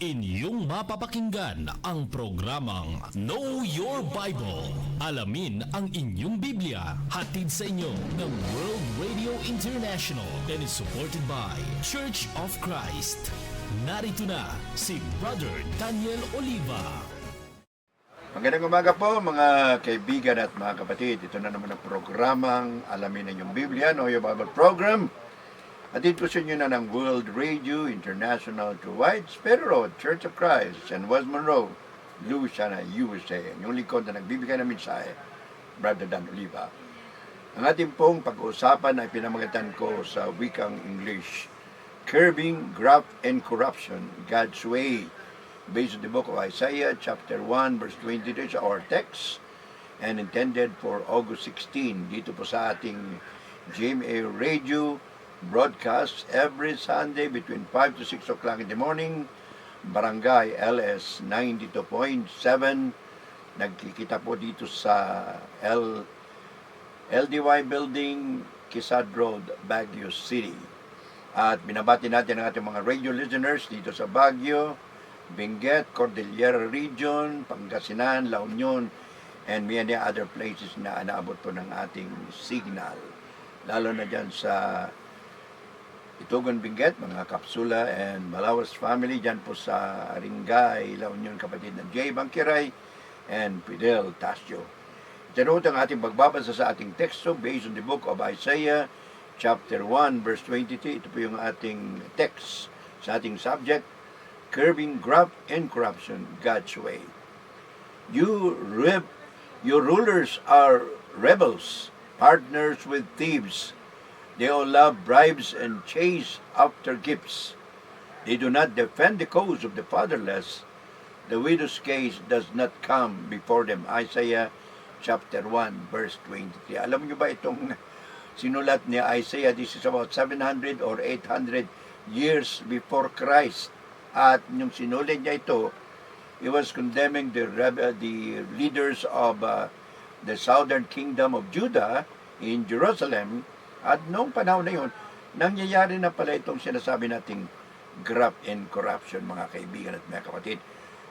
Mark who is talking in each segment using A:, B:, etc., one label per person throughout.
A: Inyong mapapakinggan ang programang Know Your Bible. Alamin ang inyong Biblia. Hatid sa inyo ng World Radio International and is supported by Church of Christ. Narito na si Brother Daniel Oliva.
B: Magandang umaga po mga kaibigan at mga kapatid. Ito na naman ang programang Alamin ang inyong Biblia, Know Your Bible program. Atid ko sa inyo na ng World Radio International to White Sparrow Road, Church of Christ, and West Monroe, Louisiana, USA. Yung lingkod na nagbibigay ng mensahe, Brother Dan Oliva. Ang ating pong pag-uusapan ay pinamagatan ko sa wikang English, Curbing Graft and Corruption, God's Way, based on the book of Isaiah, chapter 1, verse 23, our text, and intended for August 16, dito po sa ating GMA Radio broadcast every Sunday between 5 to 6 o'clock in the morning, Barangay LS 92.7. Nagkikita po dito sa LDY Building, Quezad Road, Baguio City. At binabati natin ang ating mga radio listeners dito sa Baguio, Benguet, Cordillera Region, Pangasinan, La Union, and many other places na naabot po ng ating signal. Lalo na dyan sa Itugon, Benguet, mga Kapsula and Malawas family, dyan po sa Ringay, La Union, kapatid na Jay Bangkiray and Fidel Tasio. Ito ang ating pagbabasa sa ating teksto based on the book of Isaiah, chapter 1, verse 23. Ito po yung ating text sa ating subject, Curbing Graft and Corruption, God's Way. Your rulers are rebels, partners with thieves. They all love bribes and chase after gifts. They do not defend the cause of the fatherless. The widow's case does not come before them. Isaiah chapter 1, verse 23. Alam niyo ba itong sinulat ni Isaiah? This is about 700 or 800 years before Christ. At yung sinulat niya ito, he was condemning the leaders of the southern kingdom of Judah in Jerusalem. At noong panahon na yun, nangyayari na pala itong sinasabi nating graft and corruption, mga kaibigan at mga kapatid.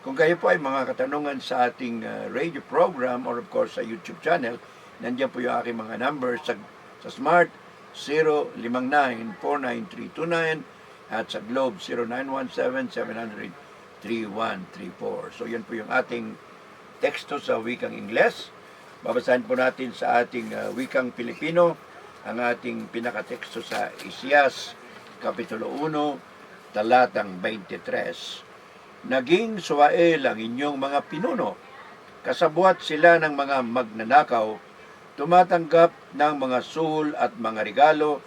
B: Kung kayo po ay mga katanungan sa ating radio program or of course sa YouTube channel, nandiyan po yung aking mga numbers sa Smart 059-49329 at sa Globe 0917-700-3134. So yan po yung ating teksto sa wikang Ingles. Babasahin po natin sa ating wikang Pilipino ang ating pinakateksto sa Isias, Kapitulo 1, talatang 23. Naging suwael ang inyong mga pinuno, kasabwat sila ng mga magnanakaw, tumatanggap ng mga suhol at mga regalo,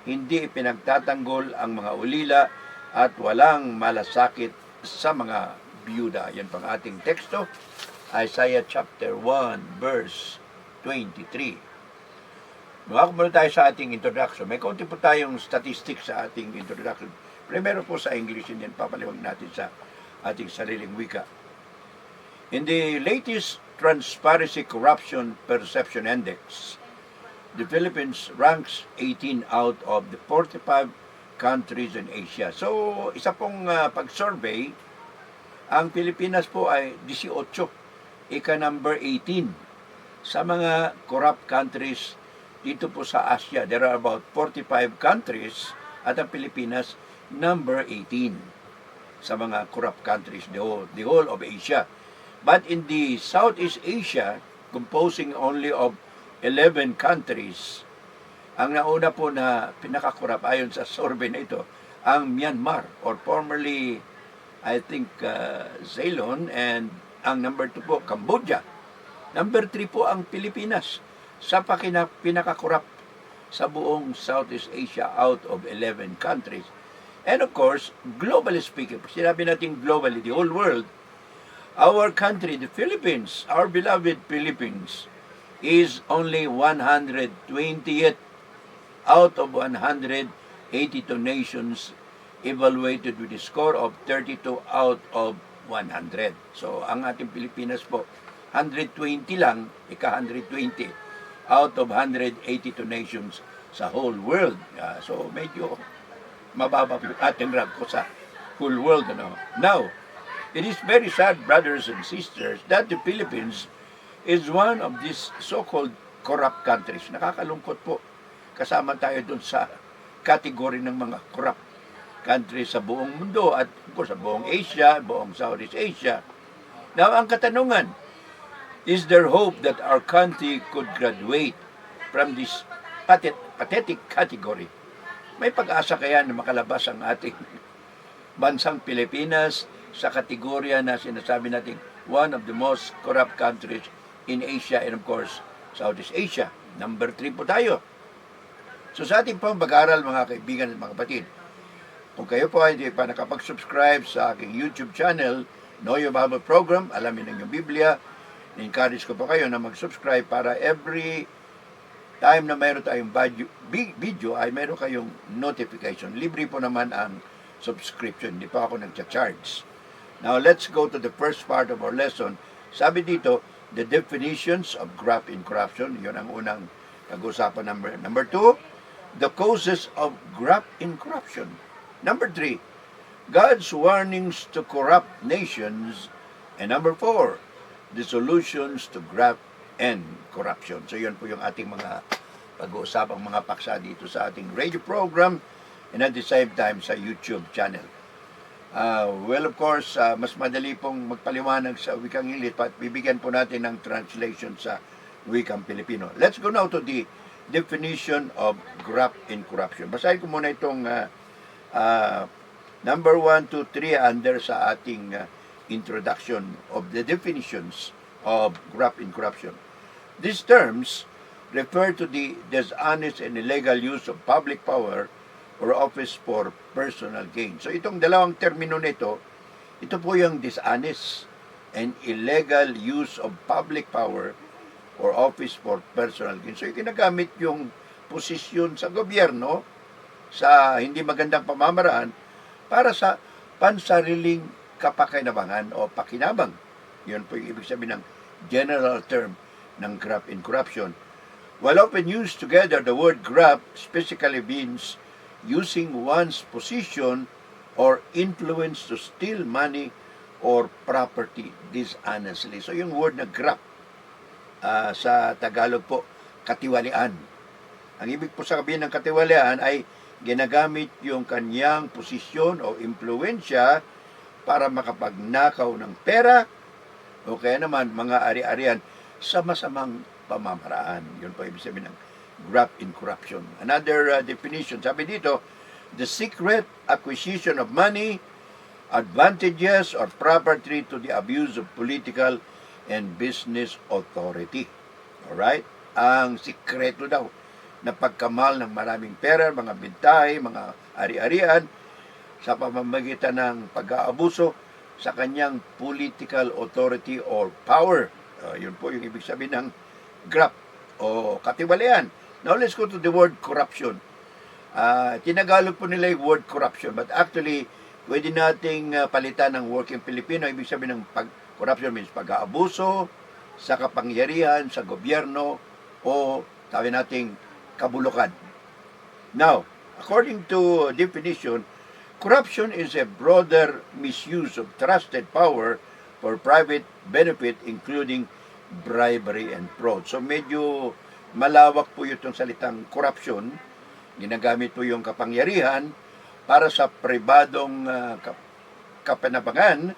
B: hindi ipinagtatanggol ang mga ulila, at walang malasakit sa mga biyuda. Yan pang ating teksto, Isaiah chapter 1, verse 23. Muna tayo sa ating introduction. May kaunti po tayong statistics sa ating introduction. Primero po sa English, and then papaliwag natin sa ating sariling wika. In the latest Transparency Corruption Perception Index, the Philippines ranks 18 out of the 45 countries in Asia. So, isa pong pag-survey, ang Pilipinas po ay 18, ika-number 18 sa mga corrupt countries dito po sa Asia. There are about 45 countries at ang Pilipinas number 18 sa mga corrupt countries, the whole of Asia. But in the Southeast Asia, composing only of 11 countries, ang nauna po na pinakakurap ayon sa survey na ito, ang Myanmar, or formerly, I think, Ceylon, and ang number 2 po, Cambodia. Number 3 po ang Pilipinas sa pinakakurap sa buong Southeast Asia out of 11 countries. And of course, globally speaking, sinabi natin globally, the whole world, our country, the Philippines, our beloved Philippines, is only 128 out of 182 nations evaluated with a score of 32 out of 100. So, ang ating Pilipinas po, 120 lang, ika-120 out of 182 nations sa whole world. So, medyo mababa po ating rank ko sa whole world. Now, It is very sad, brothers and sisters, that the Philippines is one of these so-called corrupt countries. Nakakalungkot po. Kasama tayo dun sa category ng mga corrupt countries sa buong mundo at of course sa buong Asia, buong Southeast Asia. Now, ang katanungan, is there hope that our country could graduate from this pathetic category? May pag-asa kaya na makalabas ang ating bansang Pilipinas sa kategorya na sinasabi natin one of the most corrupt countries in Asia and of course Southeast Asia. Number 3 po tayo. So sa ating pong pag-aaral mga kaibigan at mga kapatid, kung kayo po ay hindi pa nakapag-subscribe sa aking YouTube channel, Know Your Bible Program, Alamin ang iyong Biblia, encourage ko po kayo na mag-subscribe para every time na mayroon tayong video ay mayroon kayong notification. Libre po naman ang subscription. Hindi pa ako nagcha-charge. Now, let's go to the first part of our lesson. Sabi dito, the definitions of graft and corruption. Yun ang unang pag-usapan. Number 2, the causes of graft and corruption. Number 3, God's warnings to corrupt nations. And number 4, the solutions to graft and corruption. So yun po yung ating mga pag-uusapang mga paksa dito sa ating radio program and at the same time sa YouTube channel. Well, of course, mas madali pong magpaliwanag sa wikang Ingles at bibigyan po natin ng translation sa wikang Pilipino. Let's go now to the definition of graft and corruption. Basahin ko muna itong number 1, 2, 3 under sa ating introduction of the definitions of graft and corruption. These terms refer to the dishonest and illegal use of public power or office for personal gain. So itong dalawang termino nito, ito po yung dishonest and illegal use of public power or office for personal gain. So ginagamit yung posisyon sa gobyerno sa hindi magandang pamamaraan para sa pansariling kapakinabangan o pakinabang. Yun po yung ibig sabihin ng general term ng graft and corruption. While often used together, the word graft specifically means using one's position or influence to steal money or property dishonestly. So yung word na graft, sa Tagalog po, katiwalian. Ang ibig po sabihin ng katiwalian ay ginagamit yung kanyang posisyon o impluensya para makapagnakaw ng pera o kaya naman mga ari-arian sa masamang pamamaraan. Yun po ibig sabihin ng graft and corruption. Another definition, sabi dito, the secret acquisition of money, advantages, or property to the abuse of political and business authority. Alright? Ang sikreto daw na pagkamal ng maraming pera, mga bintay, mga ari-arian, sa pamamagitan ng pag-aabuso sa kanyang political authority or power. Yun po yung ibig sabihin ng graft o katiwalian. Now let's go to the word corruption. Tinagalog po nila yung word corruption, but actually, pwede nating palitan ng working Filipino. Ibig sabihin ng corruption means pag-aabuso sa kapangyarihan, sa gobyerno, o tawag nating kabulukan. Now, according to definition, corruption is a broader misuse of trusted power for private benefit, including bribery and fraud. So medyo malawak po itong salitang corruption. Ginagamit po yung kapangyarihan para sa pribadong kapanabangan,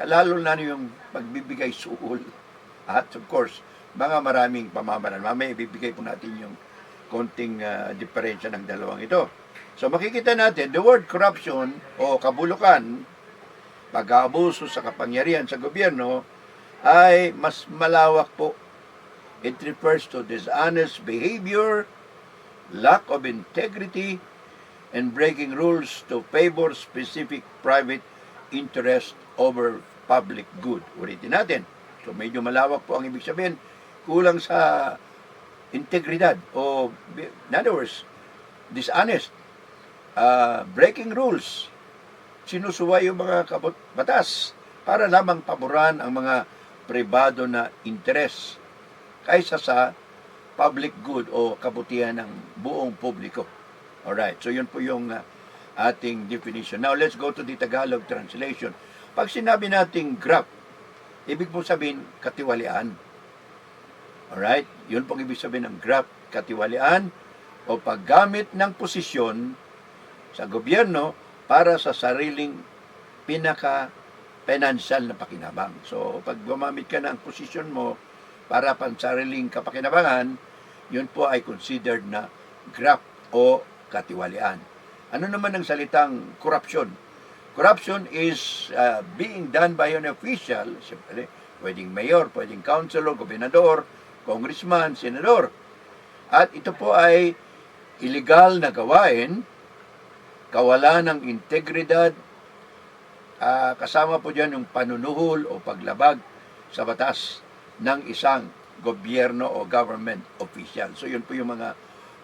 B: lalo na yung pagbibigay suhol. At of course, mga maraming pamamaraan. Mamaya ibibigay po natin yung konting diferensya ng dalawang ito. So makikita natin, the word corruption o kabulukan, pag-aabuso sa kapangyarihan sa gobyerno, ay mas malawak po. It refers to dishonest behavior, lack of integrity, and breaking rules to favor specific private interest over public good. Ulitin natin. So medyo malawak po ang ibig sabihin. Kulang sa integridad o in other words, dishonest, breaking rules, sinusuway yung mga batas para lamang paboran ang mga pribado na interes kaysa sa public good o kabutihan ng buong publiko. Alright, so yun po yung ating definition. Now let's go to the Tagalog translation. Pag sinabi nating graft, ibig po sabihin katiwalian. Alright? Yun pong ibig sabihin ng graft, katiwalian o paggamit ng posisyon sa gobyerno para sa sariling pinaka-financial na pakinabang. So, pag gumamit ka ng posisyon mo para pang sariling kapakinabangan, yun po ay considered na graft o katiwalian. Ano naman ang salitang corruption? Corruption is being done by an official, siyempre, pwedeng mayor, pwedeng councilor, gobernador, congressman, senador. At ito po ay illegal na gawain, kawalan ng integridad, kasama po dyan yung panunuhol o paglabag sa batas ng isang gobyerno o government official. So yun po yung mga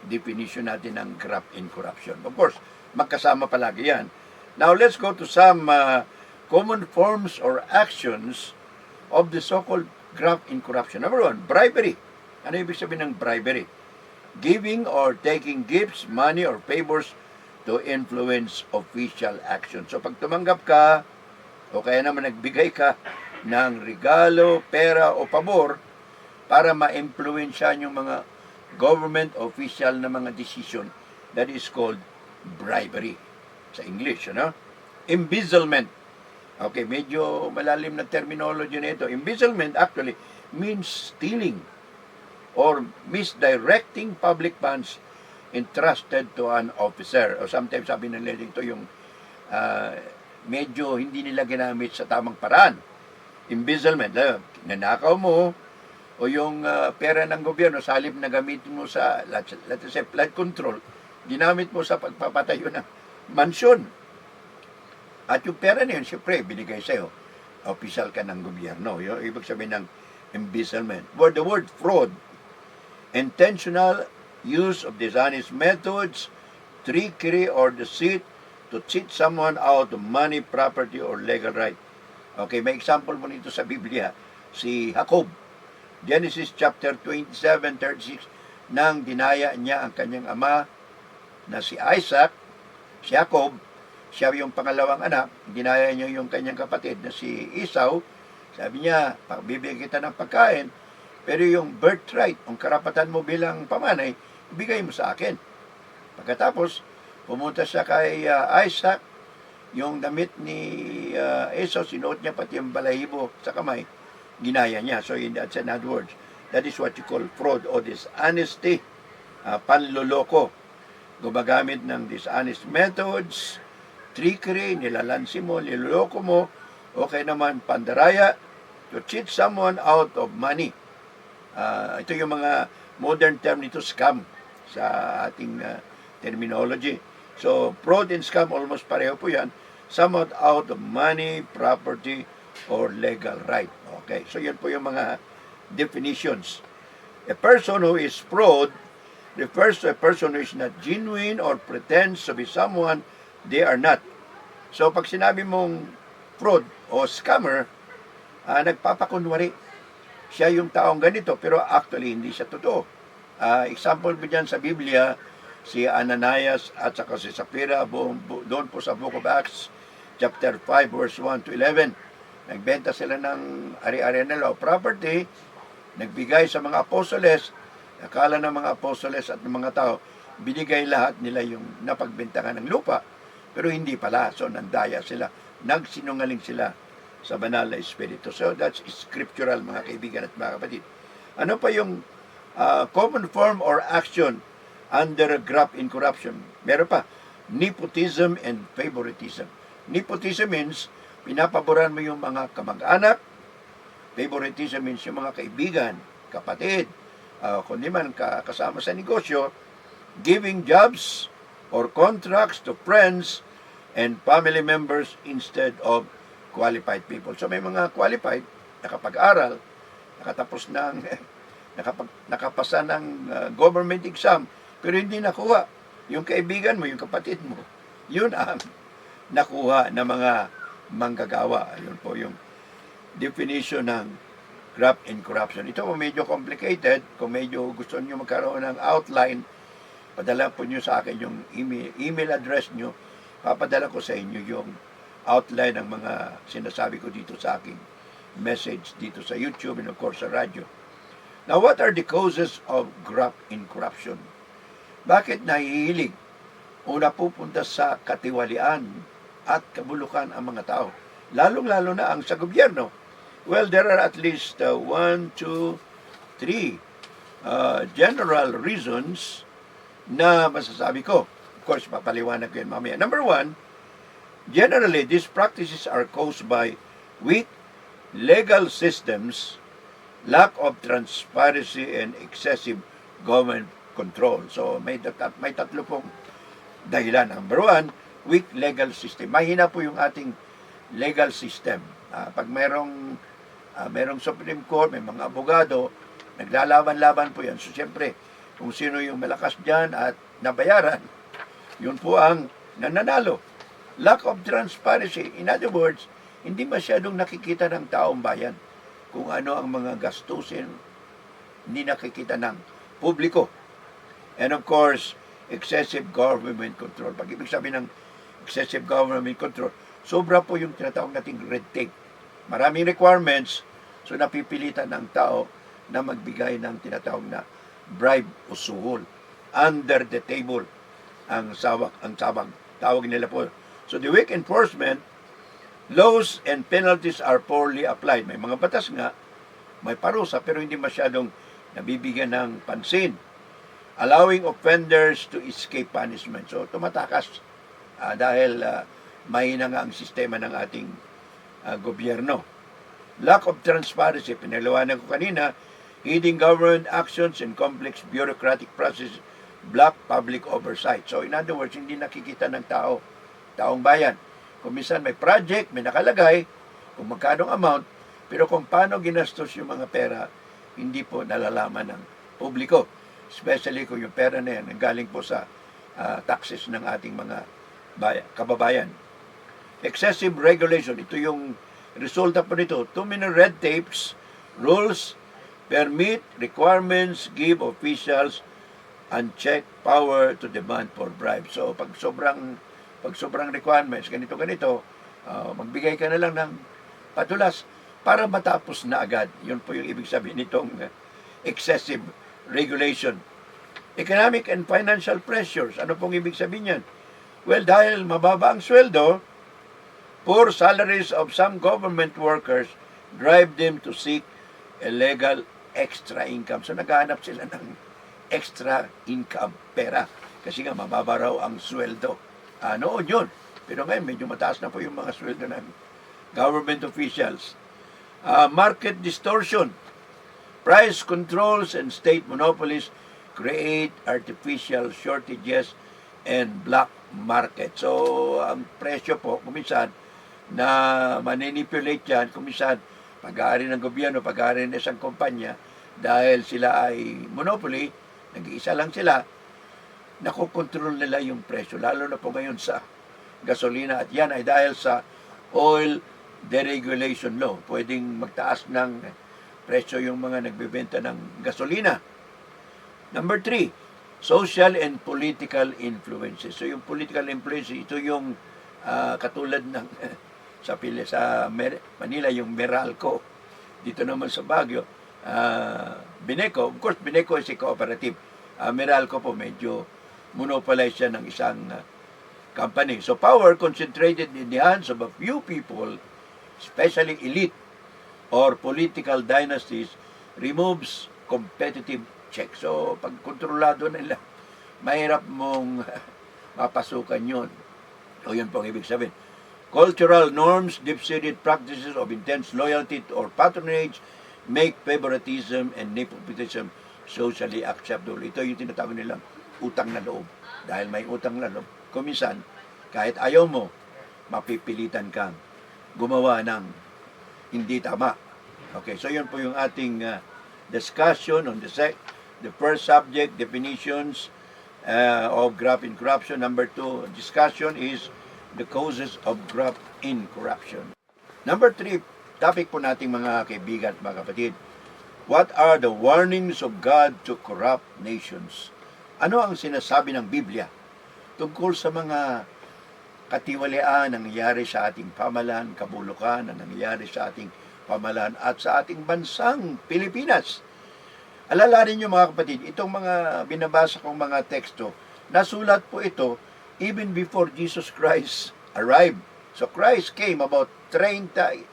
B: definition natin ng graft and corruption. Of course, magkasama palagi yan. Now let's go to some common forms or actions of the so-called graft and corruption. Number one, bribery. Ano ibig sabihin ng bribery? Giving or taking gifts, money, or favors to influence official action. So pag tumanggap ka, o kaya naman nagbigay ka ng regalo, pera o pabor para ma-influensyan yung mga government official na mga decision, that is called bribery sa English, ano? Embezzlement. Okay, medyo malalim na terminology nito. Embezzlement actually means stealing or misdirecting public funds entrusted to an officer. O sometimes sabi nila dito yung medyo hindi nila ginamit sa tamang paraan. Embezzlement, nanakaw mo o yung pera ng gobyerno sa halip na gamitin mo sa, let's say, flood control, ginamit mo sa pagpapatayo ng mansyon. At yung pera na yun, siyempre, binigay sa'yo. Official ka ng gobyerno. Yung ibig sabihin ng embezzlement. Word the word fraud, intentional use of dishonest methods, trickery or deceit to cheat someone out of money, property, or legal right. Okay, may example mo nito sa Biblia. Si Jacob, Genesis chapter 27:36, nang dinaya niya ang kanyang ama na si Isaac, si Jacob, siya yung pangalawang anak, dinaya niya yung kanyang kapatid na si Esau, sabi niya, bibigyan kita ng pagkain, pero yung birthright, ang karapatan mo bilang pamanay, ibigay mo sa akin. Pagkatapos, pumunta siya kay Isaac, yung damit ni Esau, sinuot niya pati yung balahibo sa kamay, ginaya niya. So that's in other words, that is what you call fraud o dishonesty, panloloko. Gumagamit ng dishonest methods, trickery, nilalansi mo, niloloko mo, okay naman pandaraya, to cheat someone out of money. Ito yung mga modern term nito, scam, sa ating terminology. So, fraud and scam, almost pareho po yan. Someone out of money, property, or legal right. Okay, so yun po yung mga definitions. A person who is fraud refers to a person who is not genuine or pretends to be someone they are not. So, pag sinabi mong fraud o scammer, nagpapakunwari. Siya yung taong ganito, pero actually hindi siya totoo. Example po dyan sa Biblia, si Ananias at saka si Sapphira, doon po sa Book of Acts, chapter 5, verse 1 to 11. Nagbenta sila ng ari-ari nila o property, nagbigay sa mga apostoles, akala ng mga apostoles at ng mga tao, binigay lahat nila yung napagbentakan ng lupa, pero hindi pala. So, nandaya sila. Nagsinungaling sila sa banal na espiritu. So, that's scriptural, mga kaibigan at mga kapatid. Ano pa yung common form or action under graft and corruption? Meron pa, nepotism and favoritism. Nepotism means, pinapaboran mo yung mga kamag-anak. Favoritism means yung mga kaibigan, kapatid, kundi man kasama sa negosyo, giving jobs or contracts to friends and family members instead of qualified people. So may mga qualified, nakapag-aral, nakatapos ng, nakapasa ng government exam, pero hindi nakuha. Yung kaibigan mo, yung kapatid mo, yun ang nakuha ng mga manggagawa. Yun po yung definition ng graft and corruption. Ito po medyo complicated. Kung medyo gusto nyo magkaroon ng outline, padala po nyo sa akin yung email address nyo. Papadala ko sa inyo yung outline ng mga sinasabi ko dito sa aking message dito sa YouTube and of course sa radyo. Now, what are the causes of graft in corruption? Bakit nahihilig? Una, pupunta sa katiwalian at kabulukan ang mga tao. Lalong-lalo na ang sa gobyerno. Well, there are at least 1, 2, 3 general reasons na masasabi ko. Of course, papaliwanag ko yun mamaya. Number 1, generally, these practices are caused by weak legal systems, lack of transparency, and excessive government control. So, may tatlo pong dahilan. Number 1, weak legal system. Mahina po yung ating legal system. Pag merong Supreme Court, may mga abogado, naglalaban-laban po yan. So, siyempre, kung sino yung malakas dyan at nabayaran, yun po ang nananalo. Lack of transparency. In other words, hindi masyadong nakikita ng taong bayan kung ano ang mga gastusin, hindi nakikita ng publiko. And of course, excessive government control. Pag ibig sabihin ng excessive government control, sobra po yung tinatawag nating red tape. Maraming requirements, so napipilitan ng tao na magbigay ng tinatawag na bribe o suhol. Under the table ang tawag nila po. So the weak enforcement, laws and penalties are poorly applied. May mga batas nga, may parusa, pero hindi masyadong nabibigyan ng pansin. Allowing offenders to escape punishment. So tumatakas dahil mahina nga ang sistema ng ating gobyerno. Lack of transparency. Pinaliwanag ko kanina, hidden government actions and complex bureaucratic process block public oversight. So in other words, hindi nakikita ng taong bayan. Kung minsan may project, may nakalagay, kung magkano amount, pero kung paano ginastos yung mga pera, hindi po nalalaman ng publiko. Especially kung yung pera na yan galing po sa taxes ng ating mga kababayan. Excessive regulation. Ito yung resulta po nito. Too many red tapes, rules, permit, requirements, give officials unchecked power to demand for bribes. So pag sobrang requirements, ganito, magbigay ka na lang ng patulas para matapos na agad. Yun po yung ibig sabihin nitong excessive regulation. Economic and financial pressures. Ano pong ibig sabihin yan? Well, dahil mababa ang sweldo, poor salaries of some government workers drive them to seek illegal extra income. So naghahanap sila ng extra income, pera. Kasi nga mababa raw ang sweldo. Noon yun. Pero ngayon, medyo mataas na po yung mga sweldo ng government officials. Market distortion. Price controls and state monopolies create artificial shortages and black market. So, ang presyo po, kuminsan, na manipulate yan, kuminsan, pag-aari ng gobyerno, pag-aari ng isang kumpanya, dahil sila ay monopoly, nag-iisa lang sila, nakokontrol nila yung presyo, lalo na po ngayon sa gasolina. At yan ay dahil sa oil deregulation law. Pwedeng magtaas ng presyo yung mga nagbebenta ng gasolina. Number 3, social and political influences. So yung political influence, ito yung katulad ng sa Manila, yung Meralco. Dito naman sa Baguio, Bineco. Of course, Bineco is a cooperative. Meralco po medyo monopolize siya ng isang company. So power concentrated in the hands of a few people, especially elite or political dynasties, removes competitive checks. So pag kontrolado nila, mahirap mong mapasukan yun. O yun pong ibig sabihin. Cultural norms, deep-seated practices of intense loyalty or patronage make favoritism and nepotism socially acceptable. Ito yung tinatawag nilang utang na loob. Dahil may utang na loob, kuminsan, kahit ayaw mo, mapipilitan kang gumawa ng hindi tama. Okay, so yun po yung ating discussion on the first subject, definitions of graft in corruption. Number 2, discussion is the causes of graft in corruption. Number 3, topic po nating mga kaibigan at mga kapatid, what are the warnings of God to corrupt nations? Ano ang sinasabi ng Biblia tungkol sa mga katiwalian ang nangyayari sa ating pamahalaan, kabulukan ang nangyayari sa ating pamahalaan at sa ating bansang Pilipinas. Alalahanin niyo mga kapatid, itong mga binabasa kong mga teksto, nasulat po ito even before Jesus Christ arrived. So Christ came about 31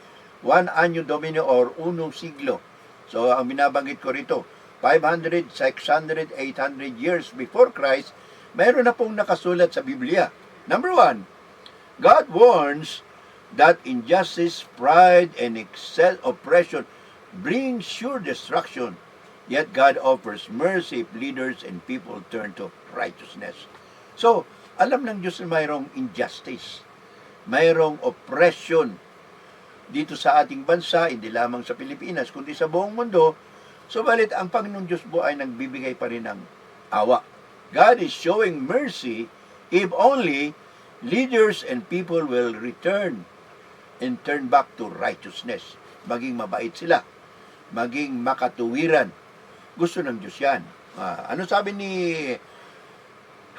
B: Anno Domini or unong siglo. So ang binabanggit ko rito, 500, 600, 800 years before Christ, mayroon na pong nakasulat sa Biblia. Number 1, God warns that injustice, pride, and excess oppression bring sure destruction. Yet God offers mercy if leaders and people turn to righteousness. So, alam ng Diyos na mayroong injustice, mayroong oppression dito sa ating bansa, hindi lamang sa Pilipinas, kundi sa buong mundo. Subalit, ang Panginoong Diyos po ay nagbibigay pa rin ng awa. God is showing mercy if only leaders and people will return and turn back to righteousness. Maging mabait sila, maging makatuwiran. Gusto ng Diyos yan. Ano sabi ni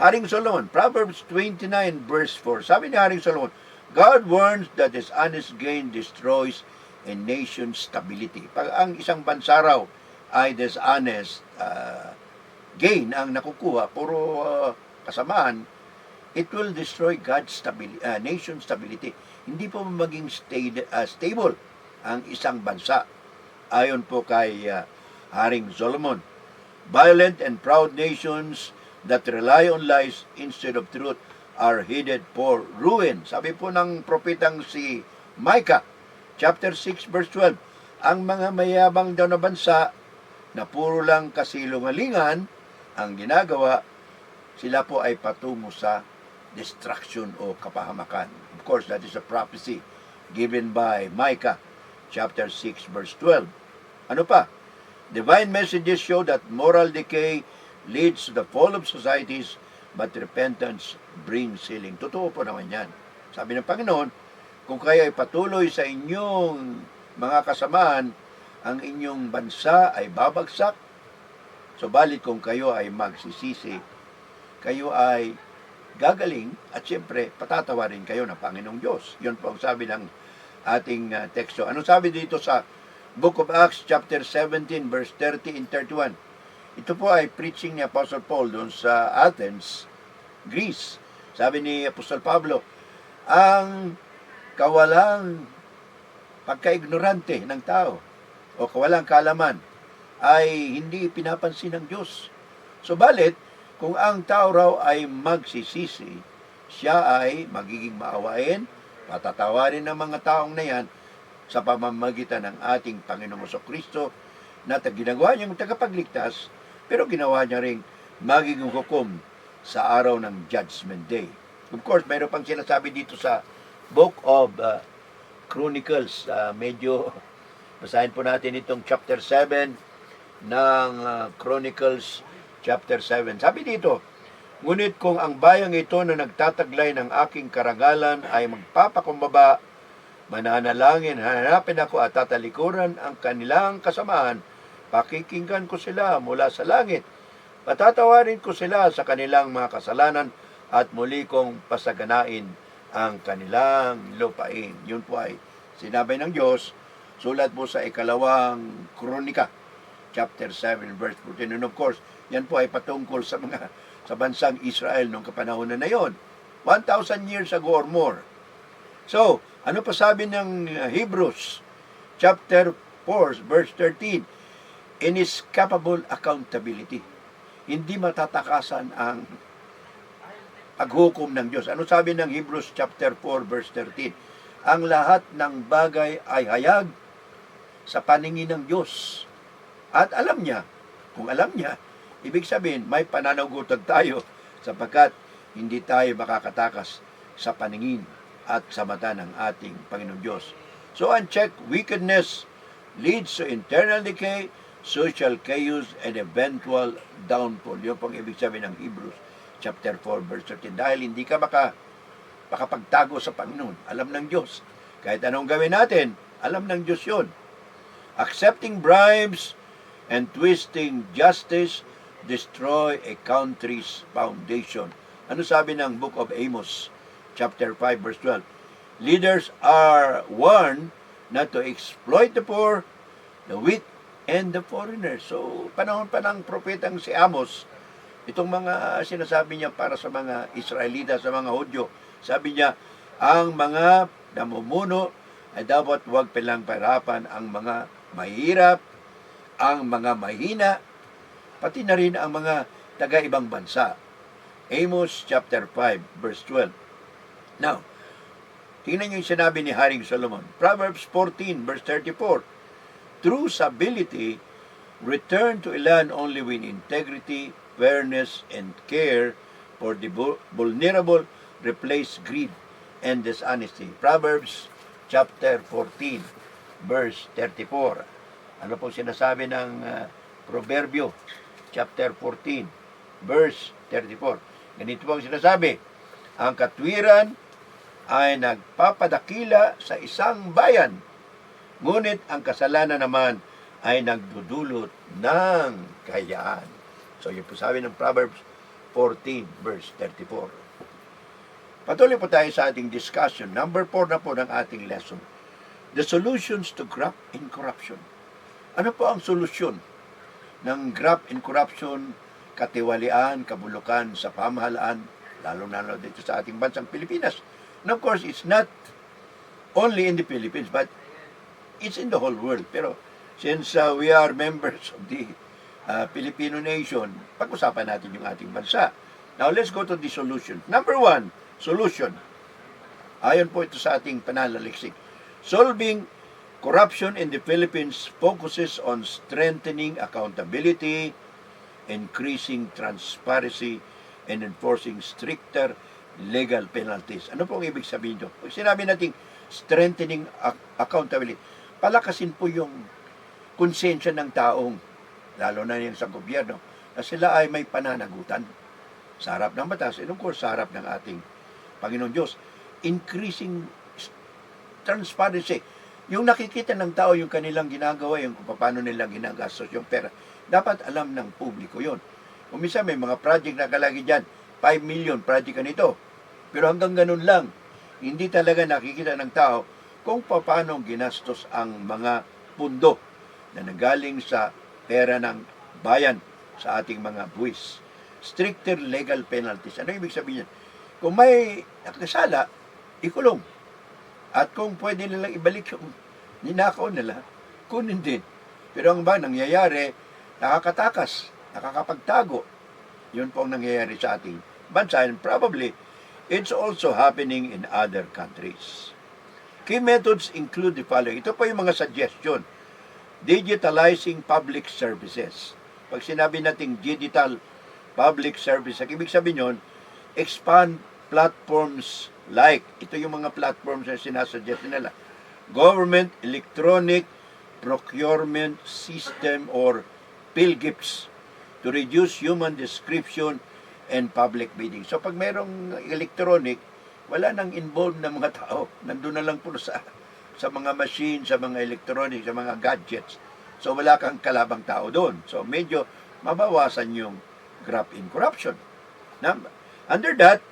B: Haring Solomon? Proverbs 29 verse 4. Sabi ni Haring Solomon, God warns that dishonest gain destroys a nation's stability. Pag ang isang bansa raw ay dishonest gain ang nakukuha, puro kasamaan, it will destroy God's stability, nation's stability. Hindi po maging stable ang isang bansa. Ayon po kay Haring Solomon, violent and proud nations that rely on lies instead of truth are headed for ruin. Sabi po ng propetang si Micah, chapter 6, verse 12, ang mga mayabang daw na bansa na puro lang kasilungalingan ang ginagawa, sila po ay patungo sa destruction o kapahamakan. Of course, that is a prophecy given by Micah, chapter 6, verse 12. Ano pa? Divine messages show that moral decay leads to the fall of societies, but repentance brings healing. Totoo po naman yan. Sabi ng Panginoon, kung kayo ay patuloy sa inyong mga kasamaan, ang inyong bansa ay babagsak. Subalit kung kayo ay magsisisi, kayo ay gagaling at siyempre patatawarin kayo ng Panginoong Diyos. Yun po ang sabi ng ating teksto. Ano sabi dito sa Book of Acts chapter 17 verse 30 and 31? Ito po ay preaching ni Apostle Paul doon sa Athens, Greece. Sabi ni Apostol Pablo, ang kawalang pagka-ignorante ng tao o kawalang kaalaman ay hindi pinapansin ng Diyos. Subalit, kung ang tao raw ay magsisisi, siya ay magiging maawain, patatawarin ng mga taong na yan sa pamamagitan ng ating Panginoong Kristo na ginagawa niyang tagapagligtas, pero ginawa niya ring magiging hukom sa araw ng Judgment Day. Of course, mayroon pang sinasabi dito sa Book of Chronicles. Medyo basahin po natin itong chapter 7 ng Chronicles chapter 7. Sabi dito, ngunit kung ang bayang ito na nagtataglay ng aking karangalan ay magpapakumbaba, mananalangin, hanapin ako at tatalikuran ang kanilang kasamaan, pakikinggan ko sila mula sa langit, patatawarin ko sila sa kanilang mga kasalanan at muli kong pasaganain ang kanilang lupain. Yun po ay sinabi ng Diyos, sulat po sa ikalawang Kronika, chapter 7, verse 14. And of course, yan po ay patungkol sa bansang Israel noong kapanahonan na yon. 1,000 years ago or more. So, ano pa sabi ng Hebrews chapter 4 verse 13? Inescapable accountability. Hindi matatakasan ang paghukom ng Diyos. Ano sabi ng Hebrews chapter 4 verse 13? Ang lahat ng bagay ay hayag sa paningin ng Diyos. At alam niya, kung alam niya, ibig sabihin may pananagutan tayo sapagkat hindi tayo makakatakas sa paningin at sa mata ng ating Panginoon Diyos. So, unchecked wickedness leads to internal decay, social chaos, and eventual downfall. Yun pong ibig sabihin ng Hebrews chapter 4, verse 13. Dahil hindi ka makapagtago sa Panginoon. Alam ng Diyos. Kahit anong gawin natin, alam ng Diyos yun. Accepting bribes and twisting justice destroy a country's foundation. Ano sabi ng Book of Amos, chapter 5, verse 12. Leaders are warned not to exploit the poor, the weak, and the foreigner. So, panahon pa ng propetang si Amos, itong mga sinasabi niya para sa mga Israelita, sa mga Hudyo, sabi niya, ang mga namumuno ay dapat huwag pahirapan ang mga mahirap, ang mga mahina, pati na rin ang mga taga-ibang bansa. Amos chapter 5, verse 12. Now, tingnan niyo yung sinabi ni Haring Solomon. Proverbs 14, verse 34. True stability return to a land only when integrity, fairness, and care for the vulnerable replace greed and dishonesty. Proverbs chapter 14, verse 34. Ano po sinasabi ng Proverbio chapter 14, verse 34. Ganito po ang sinasabi, ang katwiran ay nagpapadakila sa isang bayan, ngunit ang kasalanan naman ay nagdudulot ng kayaan. So, yun po sabi ng Proverbs 14, verse 34. Patuloy po tayo sa ating discussion. Number 4 na po ng ating lesson. The solutions to graft and corruption. Ano po ang solusyon ng graft and corruption, katiwalian, kabulukan sa pamahalaan, lalo-lalo dito sa ating bansang Pilipinas? And of course, it's not only in the Philippines, but it's in the whole world. Pero since we are members of the Filipino nation, pag-usapan natin yung ating bansa. Now, let's go to the solution. Number 1, solution. Ayon po ito sa ating pananaliksik. Solving corruption in the Philippines focuses on strengthening accountability, increasing transparency, and enforcing stricter legal penalties. Ano po ang ibig sabihin nyo? Pag sinabi natin strengthening accountability, palakasin po yung konsensya ng taong, lalo na yung sa gobyerno, na sila ay may pananagutan sa harap ng batas, and of course sa harap ng ating Panginoon Diyos. Increasing transparency. Yung nakikita ng tao yung kanilang ginagawa, yung kung paano nilang ginagastos yung pera, dapat alam ng publiko yon. Kung minsan may mga project na kalagi dyan, 5 million project nito. Pero hanggang ganun lang, hindi talaga nakikita ng tao kung paano ginastos ang mga pundo na nagaling sa pera ng bayan sa ating mga buwis. Stricter legal penalties. Ano ibig sabihin yan? Kung may nakasala, ikulong. At kung pwede nilang ibalik yung ninakaw nila, kunin din. Pero ang ba nangyayari, nakakatakas, nakakapagtago. Yun po ang nangyayari sa ating bansa. And probably, it's also happening in other countries. Key methods include the following. Ito po yung mga suggestion. Digitalizing public services. Pag sinabi nating digital public service, ang ibig sabihin yun, expand platforms like, ito yung mga platforms na sinasuggest nila, government electronic procurement system or PhilGIPS to reduce human description and public bidding. So pag merong electronic, wala nang involved na mga tao. Nandun na lang po sa mga machine, sa mga electronic, sa mga gadgets. So wala kang kalabang tao doon. So medyo mabawasan yung graft in corruption. Under that,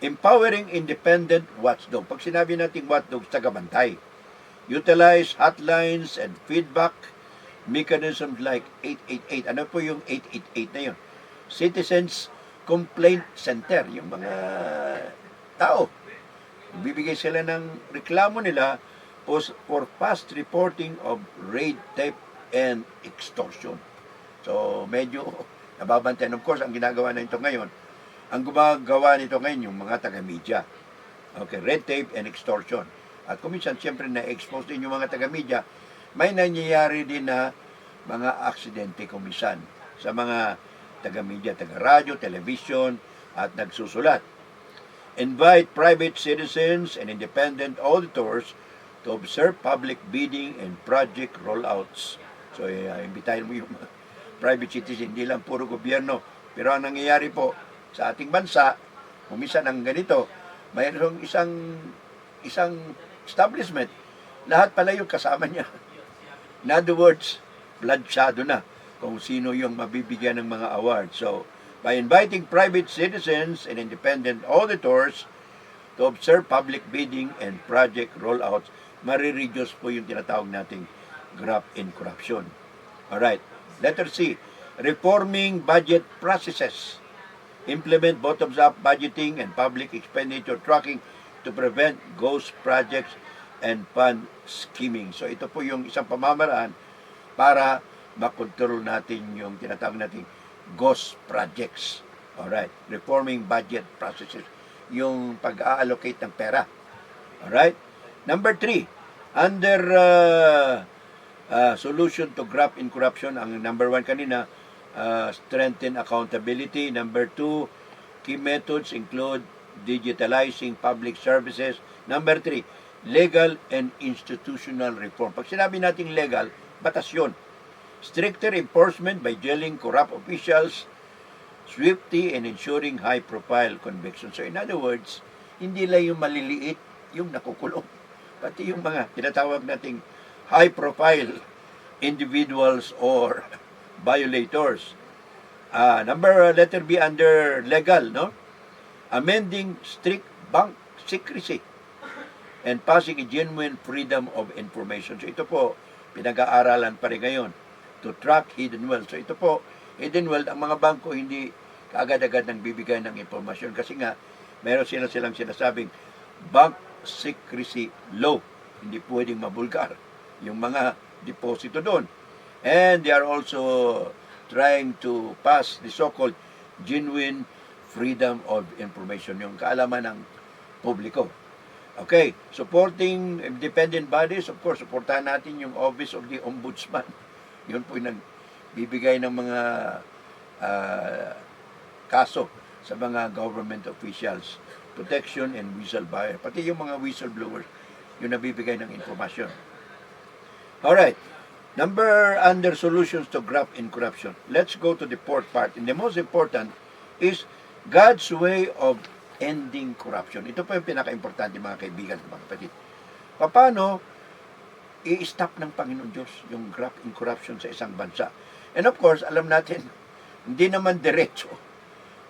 B: empowering independent watchdog. Pag sinabi natin watchdog, tagabantay. Utilize hotlines and feedback mechanisms like 888. Ano po yung 888 na yun? Citizens Complaint Center. Yung mga tao. Bibigay sila ng reklamo nila for fast reporting of raid, theft, and extortion. So, medyo nababantayan. Of course, ang ginagawa na ito ngayon, ang gumagawa nito ngayon yung mga taga-media. Okay, red tape and extortion. At kung minsan, siyempre, na-expose din yung mga taga-media, may nangyayari din na mga aksidente kung minsan sa mga taga-media, taga-radyo, television, at nagsusulat. Invite private citizens and independent auditors to observe public bidding and project rollouts. So, imbitahin mo yung private citizen, hindi lang puro gobyerno. Pero ang nangyayari po sa ating bansa, kung minsan ang ganito, mayroong isang establishment, lahat pala yung kasama niya. In other words, planchado na kung sino yung mabibigyan ng mga awards. So, by inviting private citizens and independent auditors to observe public bidding and project rollouts, marireduce po yung tinatawag nating graft and corruption. Alright, letter C, reforming budget processes. Implement bottoms-up budgeting and public expenditure tracking to prevent ghost projects and fund skimming. So ito po yung isang pamamaraan para makontrol natin yung tinatawag nating ghost projects. Alright, reforming budget processes, yung pag-allocate ng pera. Alright? Number 3, under solution to graft and corruption, ang number 1 kanina, strengthen accountability. Number 2, key methods include digitalizing public services. Number 3, legal and institutional reform. Pag sinabi nating legal, batas yun. Stricter enforcement by jailing corrupt officials, swiftly and ensuring high-profile convictions. So in other words, hindi lang yung maliliit yung nakukulong. Pati yung mga tinatawag nating high-profile individuals or violators. Letter B under legal, no? Amending strict bank secrecy and passing a genuine freedom of information. So ito po, pinag-aaralan pa rin ngayon to track hidden wealth. So ito po, hidden wealth, ang mga bangko hindi kaagad-agad nang bibigay ng impormasyon kasi nga meron silang sinasabing bank secrecy law. Hindi pwedeng mabulgar yung mga deposito doon. And they are also trying to pass the so-called genuine freedom of information, yung kaalaman ng publiko. Okay, supporting independent bodies, of course, supportahan natin yung Office of the Ombudsman. Yun po yung nagbibigay ng mga kaso sa mga government officials, protection and whistleblower. Pati yung mga whistleblowers, yung nabibigay ng informasyon. Alright, under solutions to graft and corruption. Let's go to the fourth part. And the most important is God's way of ending corruption. Ito po yung pinaka-importante, mga kaibigan, mga kapatid. Paano i-stop ng Panginoon Diyos yung graft and corruption sa isang bansa? And of course, alam natin, hindi naman diretso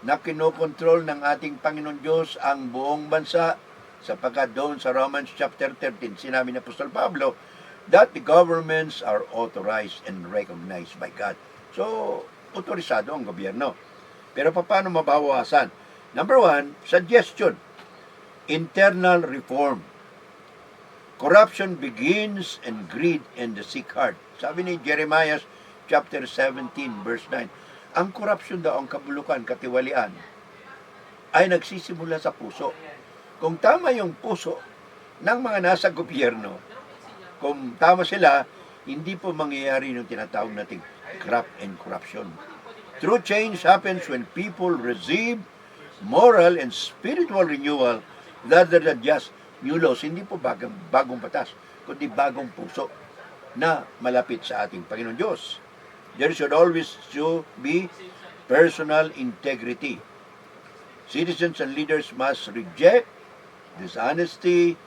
B: na kinokontrol ng ating Panginoon Diyos ang buong bansa, sapagkat doon sa Romans chapter 13, sinabi ni Apostol Pablo that the governments are authorized and recognized by God. So, otorisado ang gobyerno. Pero paano mabawasan? Number 1, suggestion. Internal reform. Corruption begins and greed and the sick heart. Sabi ni Jeremiah chapter 17 verse 9, ang corruption daw, ang kabulukan, katiwalian, ay nagsisimula sa puso. Kung tama yung puso ng mga nasa gobyerno, kung tama sila, hindi po mangyayari yung tinatawag nating graft and corruption. True change happens when people receive moral and spiritual renewal rather than just new laws. Hindi po bagong batas, kundi bagong puso na malapit sa ating Panginoon Diyos. There should always be personal integrity. Citizens and leaders must reject dishonesty,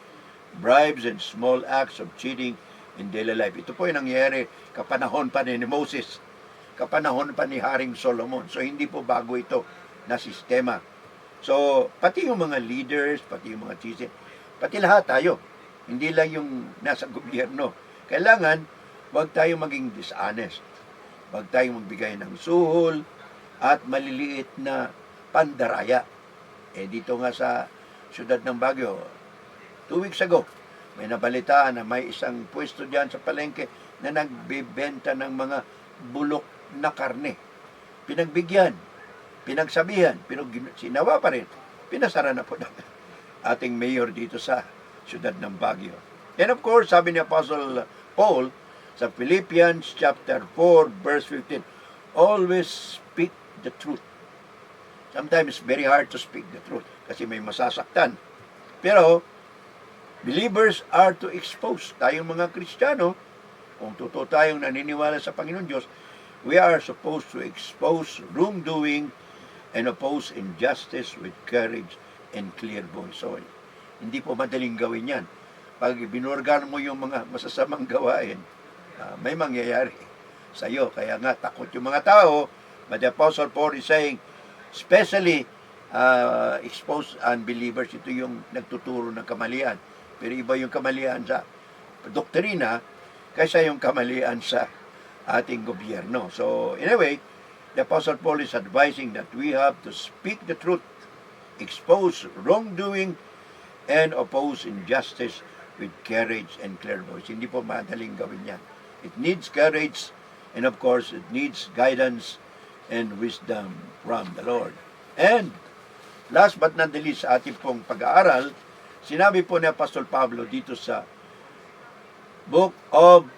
B: bribes, and small acts of cheating in daily life. Ito po yung nangyayari kapanahon pa ni Moses, kapanahon pa ni Haring Solomon. So, hindi po bago ito na sistema. So, pati yung mga leaders, pati yung mga citizens, pati lahat tayo. Hindi lang yung nasa gobyerno. Kailangan, huwag tayo maging dishonest. Huwag tayong magbigay ng suhol at maliliit na pandaraya. Dito nga sa siyudad ng Baguio, 2 weeks ago, may nabalitaan na may isang pwesto diyan sa palengke na nagbebenta ng mga bulok na karne. Pinagbigyan, pinagsabihan, pero sinawa pa rin. Pinasara na po ng ating mayor dito sa siyudad ng Baguio. And of course, sabi ni Apostle Paul sa Philippians chapter 4 verse 15, always speak the truth. Sometimes it's very hard to speak the truth kasi may masasaktan. Pero believers are to expose. Tayong mga Kristiyano, kung totoo tayong naniniwala sa Panginoon Diyos, we are supposed to expose wrongdoing and oppose injustice with courage and clear voice. So, hindi po madaling gawin yan. Pag binurgan mo yung mga masasamang gawain, may mangyayari sa iyo. Kaya nga, takot yung mga tao. But the Apostle Paul is saying, especially expose unbelievers. Ito yung nagtuturo ng kamalian. Pero iba yung kamalian sa doktrina kaysa yung kamalian sa ating gobyerno. So, anyway, the Apostle Paul is advising that we have to speak the truth, expose wrongdoing, and oppose injustice with courage and clear voice. Hindi po madaling gawin yan. It needs courage, and of course, it needs guidance and wisdom from the Lord. And last but not the least, sa ating pong pag-aaral, sinabi po ni Apostol Pablo dito sa Book of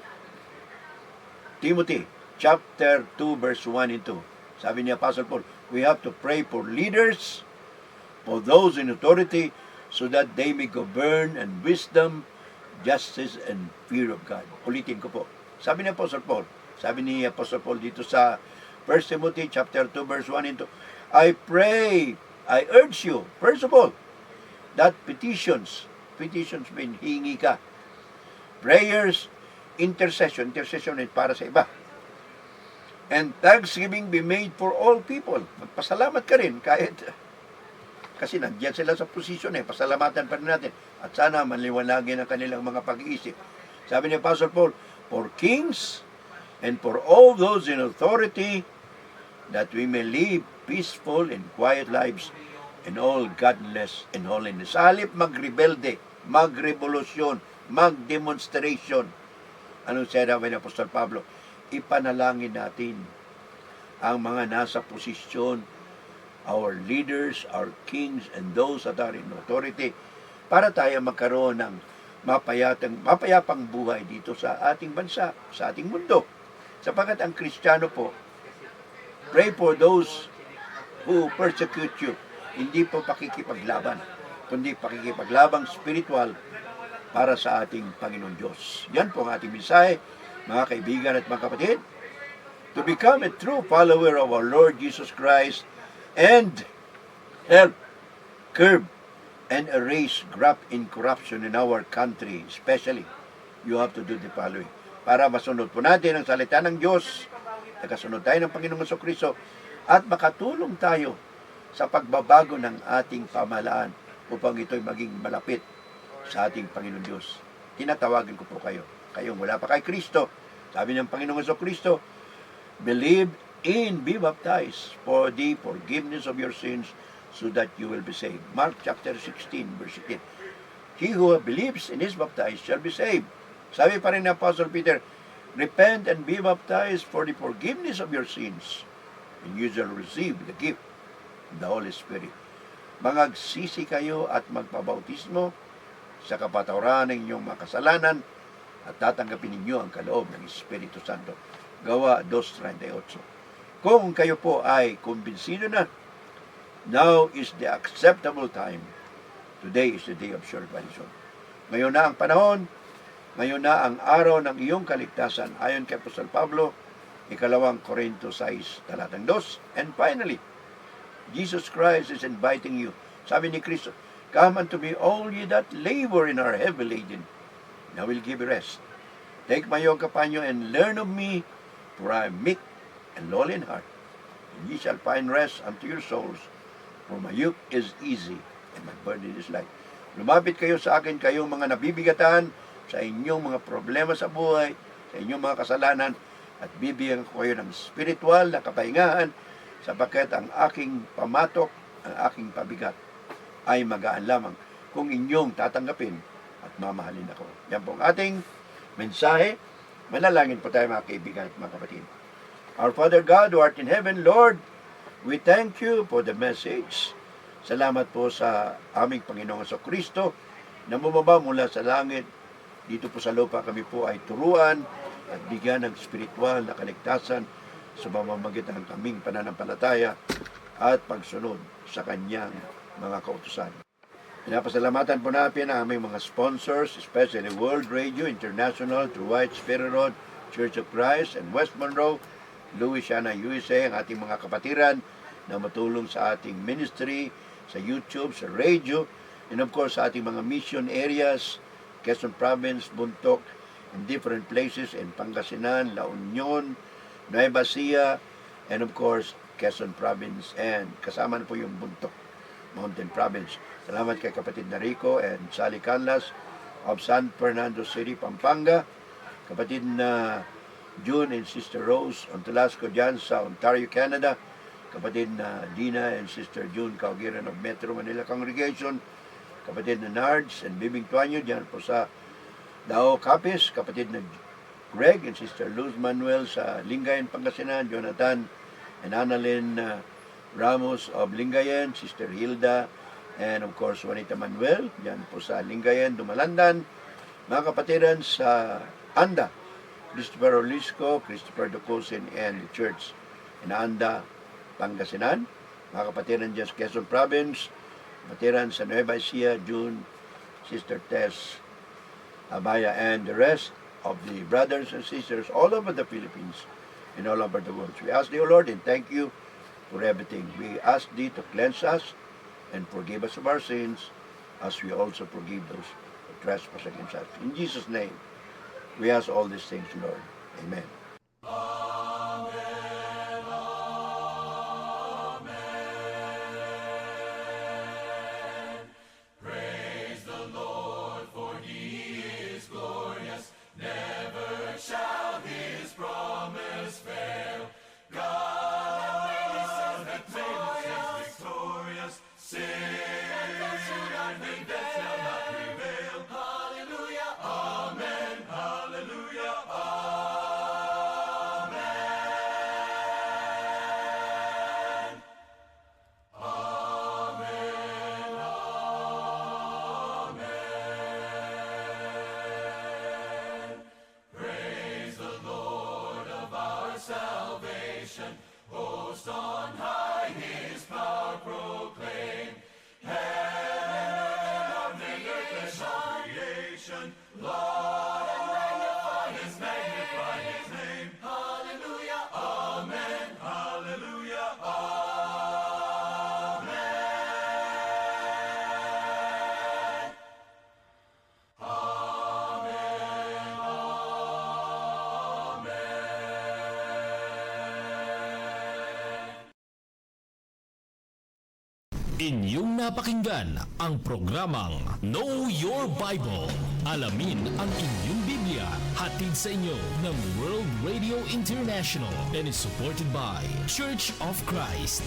B: Timothy, chapter 2, verse 1 and 2. Sabi ni Apostle Paul, we have to pray for leaders, for those in authority, so that they may govern in wisdom, justice, and fear of God. Ulitin ko po. Sabi ni Apostle Paul, dito sa 1 Timothy chapter 2, verse 1 and 2, I urge you, first of all, that petitions mean hingi ka, prayers, intercession ay para sa iba, and thanksgiving be made for all people. Magpasalamat ka rin kasi nandiyan sila sa posisyon pasalamatan pa rin natin. At sana maliwanagin ang kanilang mga pag-iisip. Sabi ni Apostle Paul, for kings and for all those in authority, that we may live peaceful and quiet lives in all godliness and holiness. Sa halip magrebelde, magrevolusyon, magdemonstration. Anong sinabi ni Apostol Pablo? Ipanalangin natin ang mga nasa posisyon, our leaders, our kings, and those that are in authority, para tayo magkaroon ng mapayapang buhay dito sa ating bansa, sa ating mundo. Sapagkat ang Kristiyano po, pray for those who persecute you. Hindi po pakikipaglaban, kundi pakikipaglabang spiritual para sa ating Panginoon Diyos. Yan po ang ating mensahe, mga kaibigan at mga kapatid. To become a true follower of our Lord Jesus Christ, and help curb and erase graft in corruption in our country, especially, you have to do the following. Para masunod po natin ang salita ng Diyos, nakasunod tayo ng Panginoong Jesucristo, at makatulong tayo sa pagbabago ng ating pamahalaan upang ito'y maging malapit sa ating Panginoong Diyos. Tinatawagan ko po kayo. Kayong wala pa kay Kristo, sabi ng Panginoong Jesucristo, believe in, be baptized for the forgiveness of your sins, so that you will be saved. Mark chapter 16, verse 18. He who believes and is baptized shall be saved. Sabi pa rin ng Apostle Peter, repent and be baptized for the forgiveness of your sins, and you shall receive the gift of the Holy Spirit. Mangagsisi kayo at magpabautismo sa kapatawaran ng inyong mga kasalanan, at tatanggapin ninyo ang kaloob ng Espiritu Santo. Gawa 2:38. Kung kayo po ay kumbinsido na, now is the acceptable time. Today is the day of salvation. Ngayon na ang panahon, ngayon na ang araw ng iyong kaligtasan. Ayon kay Apostol Pablo, 2 Korinto 6, talatang 2. And finally, Jesus Christ is inviting you. Sabi ni Kristo, come unto me all ye that labor and are heavy laden, and I will give you rest. Take my yoke upon you and learn of me, for I am meek and lowly in heart, and ye shall find rest unto your souls, for my yoke is easy and my burden is light. Lumapit kayo sa akin, kayong mga nabibigatan sa inyong mga problema sa buhay, sa inyong mga kasalanan, at bibigyan ko kayo ng spiritual na kapahingahan, sapagkat ang aking pamatok, ang aking pabigat, ay magaan lamang kung inyong tatanggapin at mamahalin ako. Yan po ang ating mensahe. Manalangin po tayo, mga kaibigan at mga kapatid. Our Father God who art in heaven, Lord, we thank you for the message. Salamat po sa aming Panginoong Jesucristo na bumaba mula sa langit. Dito po sa lupa kami po ay turuan at bigyan ng spiritual na kaligtasan sa pamamagitan ng kaming pananampalataya at pagsunod sa kanyang mga kautusan. Pinapasalamatan po natin ang aming mga sponsors, especially World Radio International, True White Spirit Road, Church of Christ, and West Monroe, Louisiana, USA, ang ating mga kapatiran na matulong sa ating ministry, sa YouTube, sa radio, and of course sa ating mga mission areas, Quezon Province, Buntok, in different places in Pangasinan, La Union, Nueva Ecija, and of course Quezon Province, and kasama na po yung Buntok. Mountain Province. Salamat kay kapatid na Rico and Sally Canlas of San Fernando City, Pampanga. Kapatid na June and Sister Rose Ontelasco dyan sa Ontario, Canada. Kapatid na Dina and Sister June Kaugiran of Metro Manila Congregation. Kapatid na Nards and Bibing Tuanyo dyan po sa Dao Capiz. Kapatid na Greg and Sister Luz Manuel sa Lingayen, Pangasinan. Jonathan and Annalyn Ramos of Lingayen. Sister Hilda and of course Juanita Manuel dyan po sa Lingayen, Dumalandan. Mga kapatiran sa Anda, Christopher Olisco, Christopher Ducosin and the church in Anda, Pangasinan. Mga kapatiran dyan sa Quezon Province, kapatiran sa Nueva Ecija, June, Sister Tess Abaya and the rest of the brothers and sisters all over the Philippines and all over the world. We ask thee, O Lord, and thank you for everything. We ask thee to cleanse us and forgive us of our sins as we also forgive those who trespass against us. In Jesus' name, we ask all these things, Lord. Amen.
A: Inyong napakinggan ang programang Know Your Bible. Alamin ang inyong Biblia. Hatid sa inyo ng World Radio International and is supported by Church of Christ.